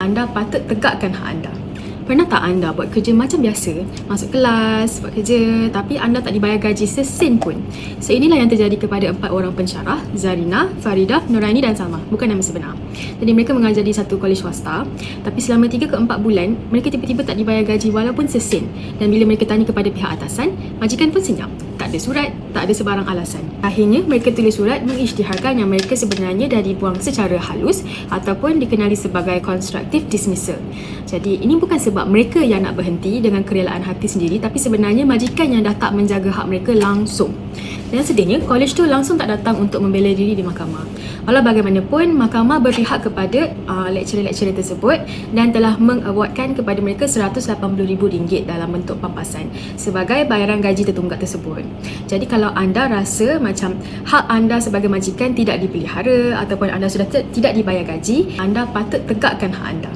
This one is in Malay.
anda patut tegakkan hak anda. Pernah tak anda buat kerja macam biasa, masuk kelas, buat kerja, tapi anda tak dibayar gaji sesen pun? So inilah yang terjadi kepada 4 orang pensyarah, Zarina, Faridah, Nuraini dan Salma. Bukan nama sebenar. Jadi mereka mengajar di satu kolej swasta, tapi selama 3 ke 4 bulan, mereka tiba-tiba tak dibayar gaji walaupun sesen. Dan bila mereka tanya kepada pihak atasan, majikan pun senyap. Tak ada surat, tak ada sebarang alasan. Akhirnya mereka tulis surat mengisytiharkan yang mereka sebenarnya dah dibuang secara halus ataupun dikenali sebagai constructive dismissal. Jadi ini bukan sebab mereka yang nak berhenti dengan kerelaan hati sendiri, tapi sebenarnya majikan yang dah tak menjaga hak mereka langsung. Dan sedihnya, kolej tu langsung tak datang untuk membela diri di mahkamah. Walau bagaimanapun, mahkamah berpihak kepada lecturer-lecturer tersebut dan telah mengawardkan kepada mereka RM180,000 dalam bentuk pampasan sebagai bayaran gaji tertunggak tersebut. Jadi kalau anda rasa macam hak anda sebagai majikan tidak dipelihara ataupun anda sudah tidak dibayar gaji, anda patut tegakkan hak anda.